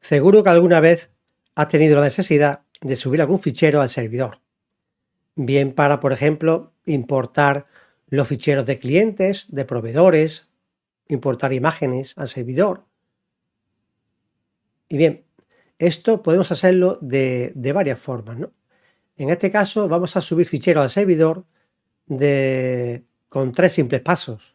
Seguro que alguna vez has tenido la necesidad de subir algún fichero al servidor, bien para, por ejemplo, importar los ficheros de clientes, de proveedores, importar imágenes al servidor. Y bien, esto podemos hacerlo de varias formas, ¿no? En este caso vamos a subir ficheros al servidor con 3 simples pasos.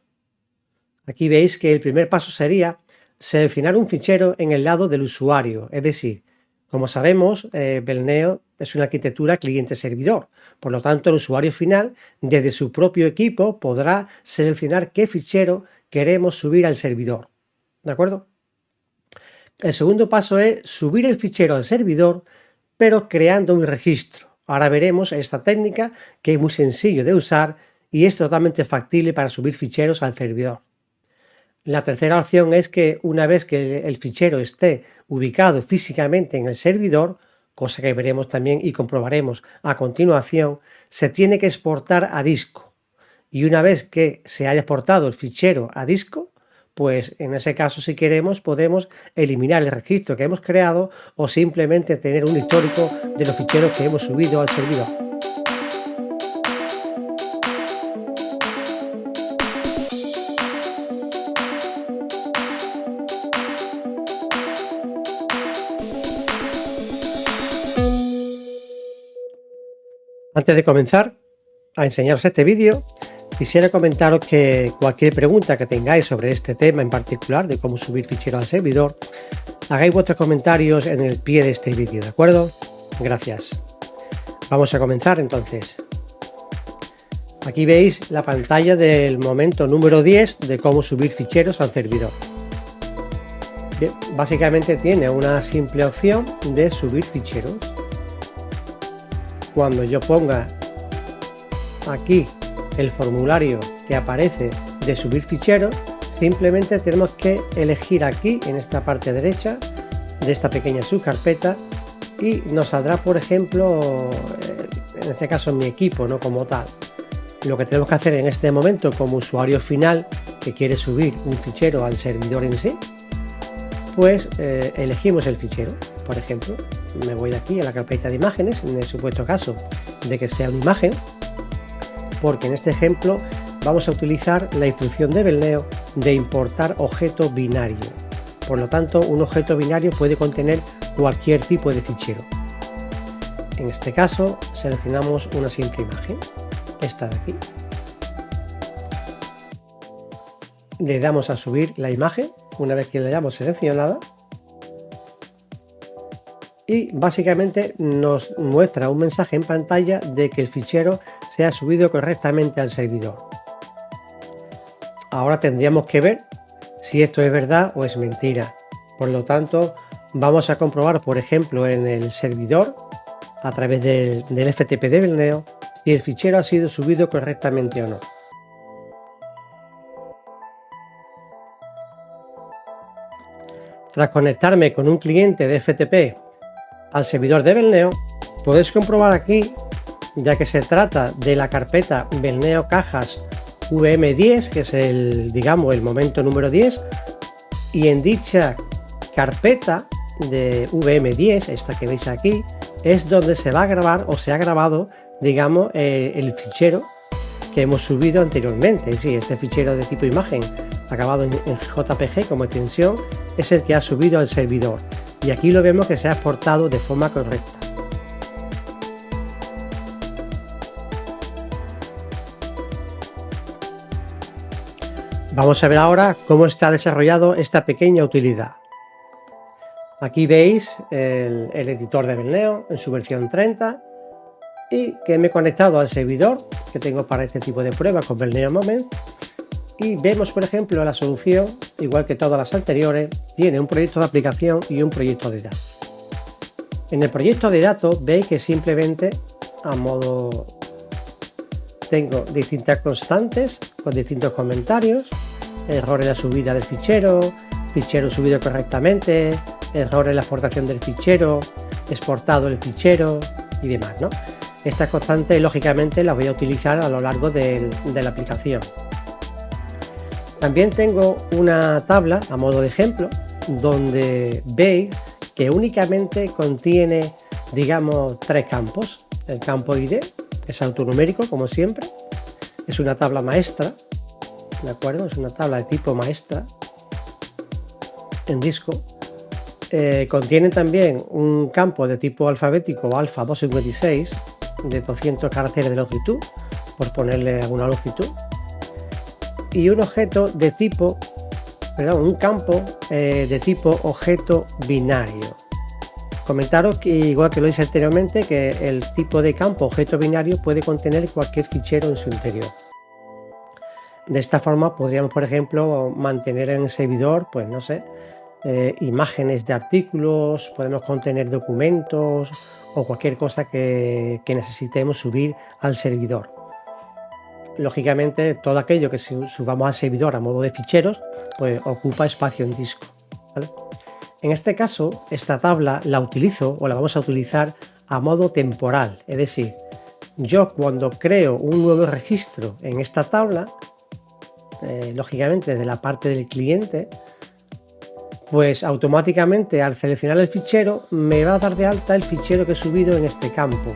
Aquí veis que el primer paso sería seleccionar un fichero en el lado del usuario, es decir, como sabemos, Belneo es una arquitectura cliente-servidor, por lo tanto el usuario final desde su propio equipo podrá seleccionar qué fichero queremos subir al servidor, ¿de acuerdo? El segundo paso es subir el fichero al servidor, pero creando un registro. Ahora veremos esta técnica que es muy sencillo de usar y es totalmente factible para subir ficheros al servidor. La tercera opción es que una vez que el fichero esté ubicado físicamente en el servidor, cosa que veremos también y comprobaremos a continuación, se tiene que exportar a disco. Y una vez que se haya exportado el fichero a disco, pues en ese caso, si queremos, podemos eliminar el registro que hemos creado o simplemente tener un histórico de los ficheros que hemos subido al servidor. Antes de comenzar a enseñaros este vídeo, quisiera comentaros que cualquier pregunta que tengáis sobre este tema en particular de cómo subir ficheros al servidor, hagáis vuestros comentarios en el pie de este vídeo, ¿de acuerdo? Gracias. Vamos a comenzar entonces. Aquí veis la pantalla del momento número 10 de cómo subir ficheros al servidor. Bien, básicamente tiene una simple opción de subir ficheros. Cuando yo ponga aquí el formulario que aparece de subir ficheros, simplemente tenemos que elegir aquí en esta parte derecha de esta pequeña subcarpeta y nos saldrá, por ejemplo, en este caso mi equipo, no como tal. Lo que tenemos que hacer en este momento como usuario final que quiere subir un fichero al servidor en sí, pues elegimos el fichero. Por ejemplo, me voy aquí a la carpeta de imágenes, en el supuesto caso de que sea una imagen, porque en este ejemplo vamos a utilizar la instrucción de Belneo de importar objeto binario. Por lo tanto, un objeto binario puede contener cualquier tipo de fichero. En este caso, seleccionamos una simple imagen, esta de aquí. Le damos a subir la imagen, una vez que la hayamos seleccionada. Y básicamente nos muestra un mensaje en pantalla de que el fichero se ha subido correctamente al servidor. Ahora tendríamos que ver si esto es verdad o es mentira. Por lo tanto, vamos a comprobar, por ejemplo, en el servidor, a través del FTP de Belneo, si el fichero ha sido subido correctamente o no. Tras conectarme con un cliente de FTP al servidor de Belneo, podéis comprobar aquí, ya que se trata de la carpeta Belneo Cajas VM10, que es el momento número 10, y en dicha carpeta de VM10, esta que veis aquí, es donde se va a grabar o se ha grabado, el fichero que hemos subido anteriormente. Sí, este fichero de tipo imagen acabado en JPG como extensión es el que ha subido al servidor. Y aquí lo vemos que se ha exportado de forma correcta. Vamos a ver ahora cómo está desarrollado esta pequeña utilidad. Aquí veis el editor de Belneo en su versión 30 y que me he conectado al servidor que tengo para este tipo de pruebas con Belneo Moment. Y vemos, por ejemplo, la solución, igual que todas las anteriores, tiene un proyecto de aplicación y un proyecto de datos. En el proyecto de datos veis que simplemente tengo distintas constantes con distintos comentarios, error en la subida del fichero, fichero subido correctamente, error en la exportación del fichero, exportado el fichero y demás, ¿no? Estas constantes, lógicamente, las voy a utilizar a lo largo de la aplicación. También tengo una tabla a modo de ejemplo donde veis que únicamente contiene, digamos, 3 campos. El campo ID es autonumérico, como siempre. Es una tabla maestra, ¿de acuerdo? Es una tabla de tipo maestra en disco. Contiene también un campo de tipo alfabético alfa 256 de 200 caracteres de longitud, por ponerle alguna longitud, y un objeto de tipo, un campo de tipo objeto binario. Comentaros que, igual que lo hice anteriormente, que el tipo de campo objeto binario puede contener cualquier fichero en su interior. De esta forma podríamos, por ejemplo, mantener en el servidor, pues no sé, imágenes de artículos, podemos contener documentos o cualquier cosa que necesitemos subir al servidor. Lógicamente, todo aquello que subamos al servidor a modo de ficheros, pues ocupa espacio en disco, ¿vale? En este caso, esta tabla la utilizo o la vamos a utilizar a modo temporal, es decir, yo cuando creo un nuevo registro en esta tabla, lógicamente desde la parte del cliente, pues automáticamente al seleccionar el fichero me va a dar de alta el fichero que he subido en este campo.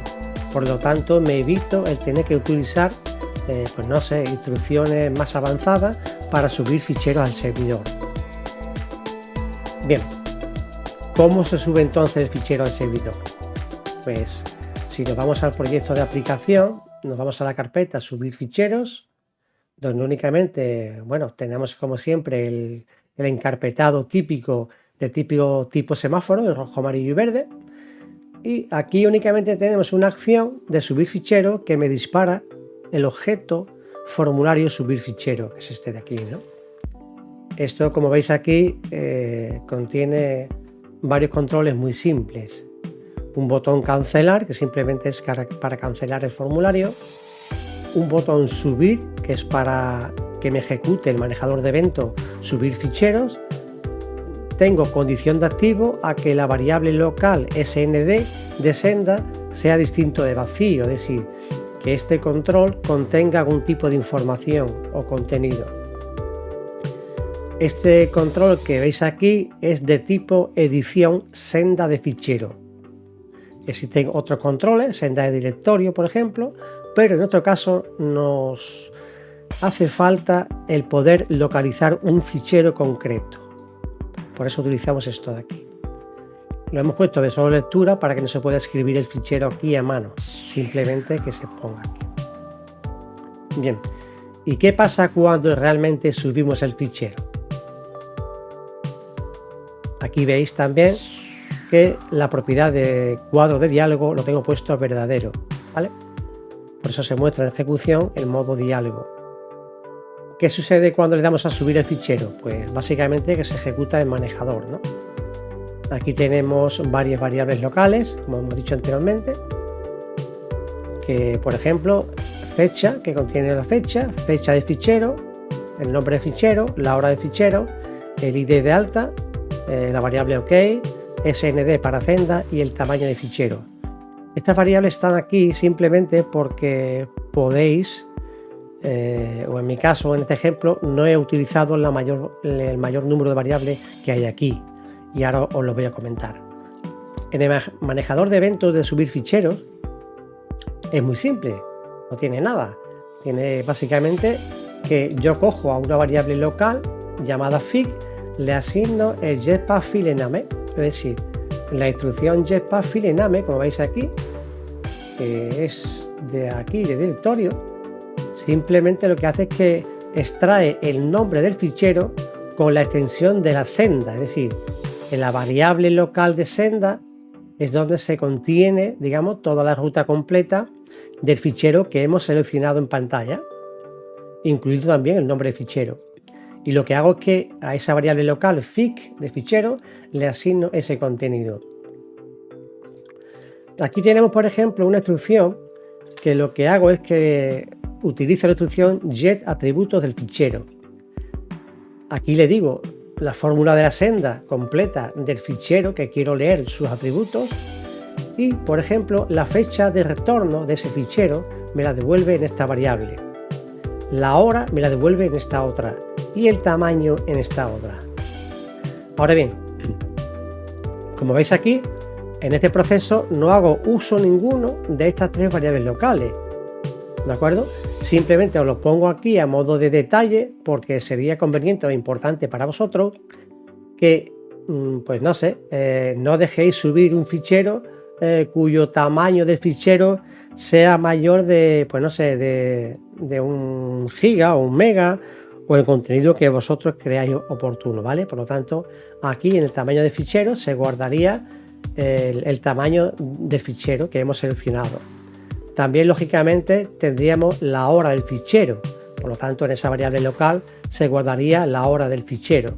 Por lo tanto, me evito el tener que utilizar pues no sé, instrucciones más avanzadas para subir ficheros al servidor. Bien, ¿cómo se sube entonces el fichero al servidor? Pues si nos vamos al proyecto de aplicación, nos vamos a la carpeta subir ficheros, donde únicamente, bueno, tenemos como siempre el encarpetado típico de tipo semáforo, el rojo, amarillo y verde. Y aquí únicamente tenemos una acción de subir fichero que me dispara el objeto formulario subir fichero, que es este de aquí, ¿no? Esto, como veis aquí, contiene varios controles muy simples. Un botón cancelar, que simplemente es para cancelar el formulario. Un botón subir, que es para que me ejecute el manejador de evento subir ficheros. Tengo condición de activo a que la variable local snd de senda sea distinto de vacío, es decir, que este control contenga algún tipo de información o contenido. Este control que veis aquí es de tipo edición senda de fichero. Existen otros controles, senda de directorio, por ejemplo, pero en otro caso nos hace falta el poder localizar un fichero concreto. Por eso utilizamos esto de aquí. Lo hemos puesto de solo lectura para que no se pueda escribir el fichero aquí a mano, simplemente que se ponga aquí. Bien, ¿y qué pasa cuando realmente subimos el fichero? Aquí veis también que la propiedad de cuadro de diálogo lo tengo puesto a verdadero, ¿vale? Por eso se muestra en ejecución el modo diálogo. ¿Qué sucede cuando le damos a subir el fichero? Pues básicamente que se ejecuta el manejador, ¿no? Aquí tenemos varias variables locales, como hemos dicho anteriormente, que por ejemplo, fecha, que contiene la fecha de fichero, el nombre de fichero, la hora de fichero, el ID de alta, la variable OK, SND para senda y el tamaño de fichero. Estas variables están aquí simplemente porque podéis, o en mi caso, en este ejemplo, no he utilizado el mayor número de variables que hay aquí. Y ahora os lo voy a comentar. En el manejador de eventos de subir ficheros es muy simple, no tiene nada. Tiene básicamente que yo cojo a una variable local llamada fig, le asigno el jetpack filename, es decir, la instrucción jetpack filename, como veis aquí, que es de aquí, de directorio, simplemente lo que hace es que extrae el nombre del fichero con la extensión de la senda, es decir, en la variable local de senda es donde se contiene, digamos, toda la ruta completa del fichero que hemos seleccionado en pantalla, incluido también el nombre de fichero. Y lo que hago es que a esa variable local fig de fichero le asigno ese contenido. Aquí tenemos, por ejemplo, una instrucción que lo que hago es que utilizo la instrucción get atributos del fichero. Aquí le digo la fórmula de la senda completa del fichero que quiero leer, sus atributos, y por ejemplo la fecha de retorno de ese fichero me la devuelve en esta variable, la hora me la devuelve en esta otra y el tamaño en esta otra. Ahora bien, Como veis aquí, en este proceso no hago uso ninguno de estas tres variables locales, ¿de acuerdo? Simplemente os lo pongo aquí a modo de detalle porque sería conveniente o importante para vosotros que, pues no sé, no dejéis subir un fichero cuyo tamaño del fichero sea mayor de, pues no sé, de 1 giga o 1 mega o el contenido que vosotros creáis oportuno, ¿vale? Por lo tanto, aquí en el tamaño de fichero se guardaría el tamaño de fichero que hemos seleccionado. También, lógicamente, tendríamos la hora del fichero. Por lo tanto, en esa variable local se guardaría la hora del fichero.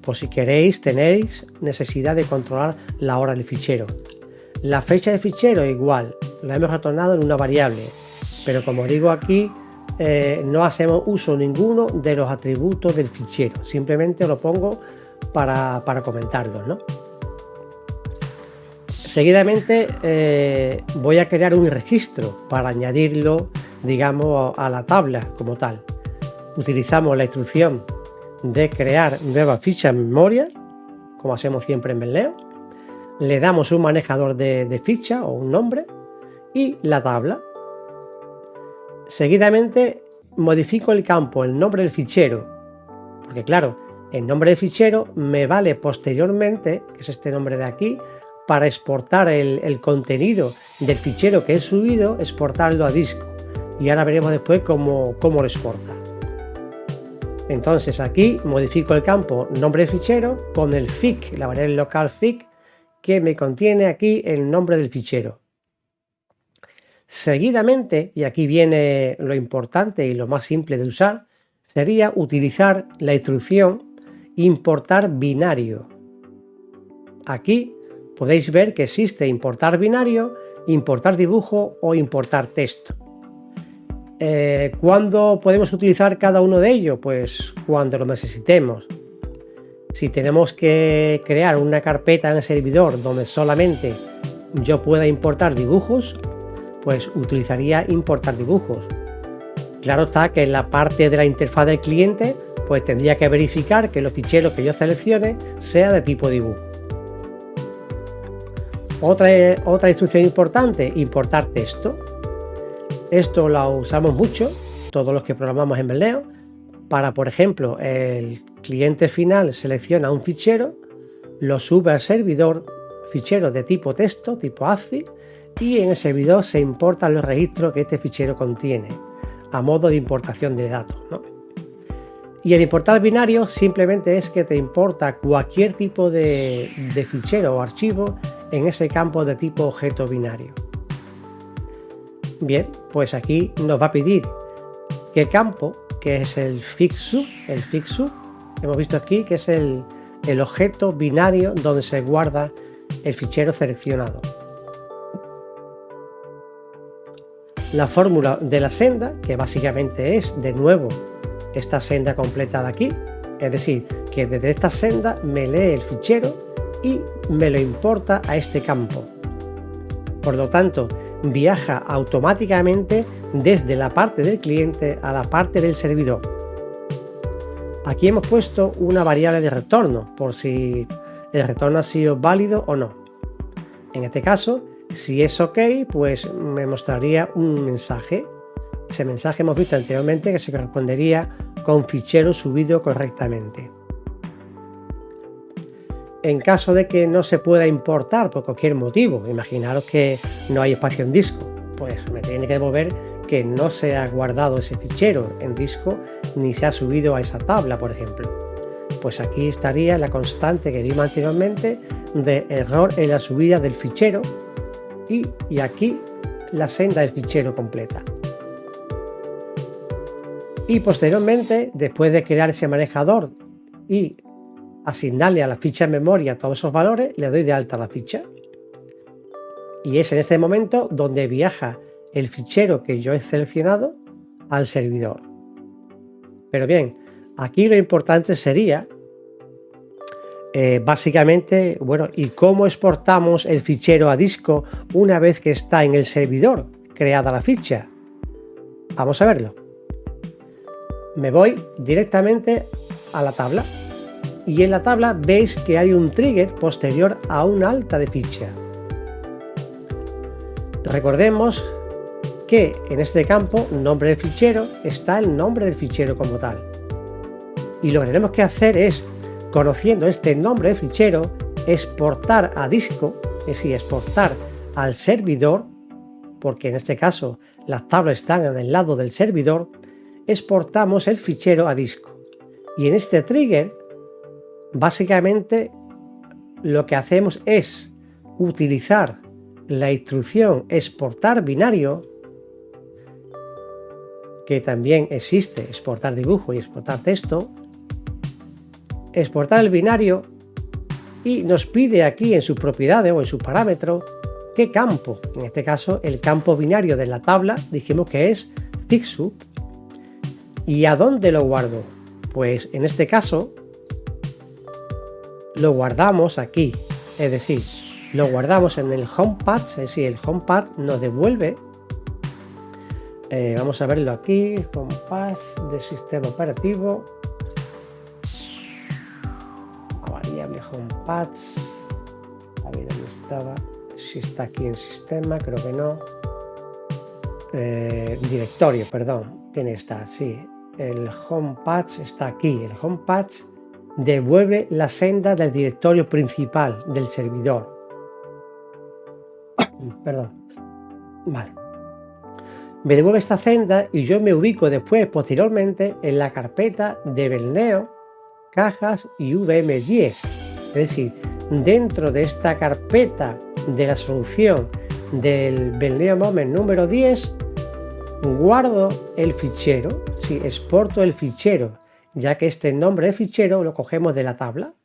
Por si queréis, tenéis necesidad de controlar la hora del fichero. La fecha de fichero igual, la hemos retornado en una variable. Pero como digo aquí, no hacemos uso ninguno de los atributos del fichero. Simplemente lo pongo para comentarlos, ¿no? Seguidamente voy a crear un registro para añadirlo, digamos, a la tabla como tal. Utilizamos la instrucción de crear nueva ficha en memoria, como hacemos siempre en Menleo. Le damos un manejador de ficha o un nombre y la tabla. Seguidamente modifico el campo, el nombre del fichero, porque claro, el nombre del fichero me vale posteriormente, que es este nombre de aquí, para exportar el contenido del fichero que he subido, exportarlo a disco. Y ahora veremos después cómo lo exporta. Entonces aquí modifico el campo nombre de fichero con el fic, la variable local fic, que me contiene aquí el nombre del fichero. Seguidamente, y aquí viene lo importante y lo más simple de usar, sería utilizar la instrucción importar binario. Aquí podéis ver que existe importar binario, importar dibujo o importar texto. ¿Cuándo podemos utilizar cada uno de ellos? Pues cuando lo necesitemos. Si tenemos que crear una carpeta en el servidor donde solamente yo pueda importar dibujos, pues utilizaría importar dibujos. Claro está que en la parte de la interfaz del cliente, pues tendría que verificar que los ficheros que yo seleccione sea de tipo dibujo. Otra instrucción importante, importar texto. Esto lo usamos mucho, todos los que programamos en Menleo, para, por ejemplo, el cliente final selecciona un fichero, lo sube al servidor, fichero de tipo texto, tipo ASCII, y en el servidor se importan los registros que este fichero contiene, a modo de importación de datos, ¿no? Y el importar binario simplemente es que te importa cualquier tipo de fichero o archivo en ese campo de tipo objeto binario. Bien, pues aquí nos va a pedir qué campo, que es el ficsub, hemos visto aquí que es el objeto binario donde se guarda el fichero seleccionado. La fórmula de la senda, que básicamente es de nuevo esta senda completa de aquí, es decir, que desde esta senda me lee el fichero y me lo importa a este campo. Por lo tanto, viaja automáticamente desde la parte del cliente a la parte del servidor. Aquí hemos puesto una variable de retorno por si el retorno ha sido válido o no. En este caso, si es OK, pues me mostraría un mensaje. Ese mensaje hemos visto anteriormente que se correspondería con fichero subido correctamente. En caso de que no se pueda importar por cualquier motivo, imaginaros que no hay espacio en disco, pues me tiene que devolver que no se ha guardado ese fichero en disco ni se ha subido a esa tabla, por ejemplo. Pues aquí estaría la constante que vimos anteriormente de error en la subida del fichero y aquí la senda del fichero completa. Y posteriormente, después de crear ese manejador y asignarle a la ficha en memoria todos esos valores, le doy de alta a la ficha. Y es en este momento donde viaja el fichero que yo he seleccionado al servidor. Pero bien, aquí lo importante sería básicamente, bueno, ¿y cómo exportamos el fichero a disco una vez que está en el servidor creada la ficha? Vamos a verlo. Me voy directamente a la tabla y en la tabla veis que hay un trigger posterior a un alta de ficha. Recordemos que en este campo nombre del fichero está el nombre del fichero como tal, y lo que tenemos que hacer es, conociendo este nombre de fichero, exportar a disco, es decir, exportar al servidor, porque en este caso las tablas están en el lado del servidor. Exportamos el fichero a disco, y en este trigger básicamente lo que hacemos es utilizar la instrucción exportar binario, que también existe exportar dibujo y exportar texto. Exportar el binario, y nos pide aquí en sus propiedades o en sus parámetros qué campo, en este caso el campo binario de la tabla dijimos que es fixup. ¿Y a dónde lo guardo? Pues en este caso lo guardamos aquí, es decir, lo guardamos en el homepad, es decir, el homepad nos devuelve, vamos a verlo aquí, homepad de sistema operativo, la variable homepads, a ver dónde estaba, si está aquí en sistema, creo que no, directorio, perdón, tiene que estar, sí, el homepad está aquí, el homepad devuelve la senda del directorio principal del servidor. Perdón, vale, me devuelve esta senda y yo me ubico después, posteriormente, en la carpeta de Belneo, cajas y VM10, es decir, dentro de esta carpeta de la solución del Belneo Moment número 10, guardo el fichero, sí, exporto el fichero, ya que este nombre de fichero lo cogemos de la tabla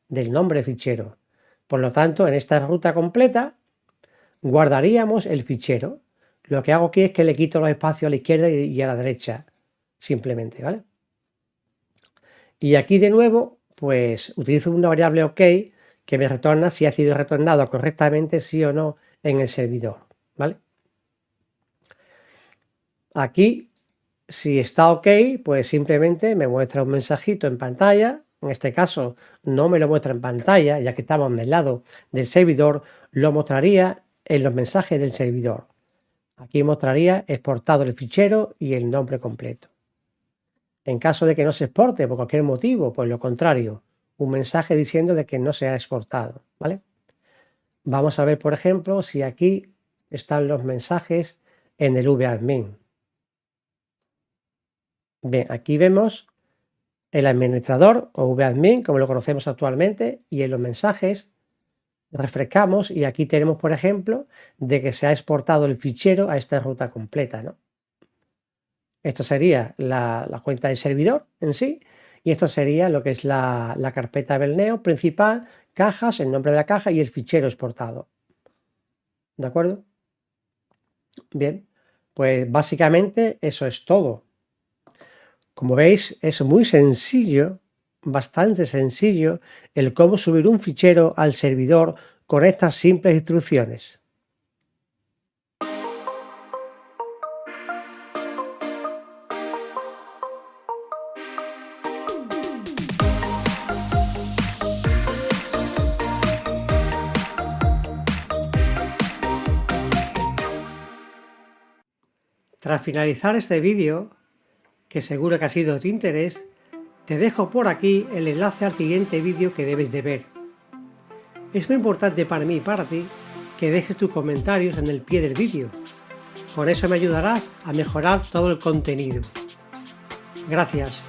del nombre de fichero. Por lo tanto, en esta ruta completa guardaríamos el fichero. Lo que hago aquí es que le quito los espacios a la izquierda y a la derecha, simplemente, ¿vale? Y aquí de nuevo, pues utilizo una variable OK que me retorna si ha sido retornado correctamente, sí o no, en el servidor, ¿vale? Aquí, si está OK, pues simplemente me muestra un mensajito en pantalla. En este caso no me lo muestra en pantalla, ya que estamos del lado del servidor, lo mostraría en los mensajes del servidor. Aquí mostraría exportado el fichero y el nombre completo. En caso de que no se exporte por cualquier motivo, pues lo contrario, un mensaje diciendo de que no se ha exportado, ¿vale? Vamos a ver, por ejemplo, si aquí están los mensajes en el vadmin. Bien, aquí vemos el administrador o vadmin, como lo conocemos actualmente, y en los mensajes refrescamos y aquí tenemos, por ejemplo, de que se ha exportado el fichero a esta ruta completa, ¿no? Esto sería la cuenta del servidor en sí, y esto sería lo que es la carpeta Belneo principal, cajas, el nombre de la caja y el fichero exportado. ¿De acuerdo? Bien, pues básicamente eso es todo. Como veis, es muy sencillo, bastante sencillo, el cómo subir un fichero al servidor con estas simples instrucciones. Tras finalizar este vídeo, que seguro que ha sido de tu interés, te dejo por aquí el enlace al siguiente vídeo que debes de ver. Es muy importante para mí y para ti que dejes tus comentarios en el pie del vídeo. Con eso me ayudarás a mejorar todo el contenido. Gracias.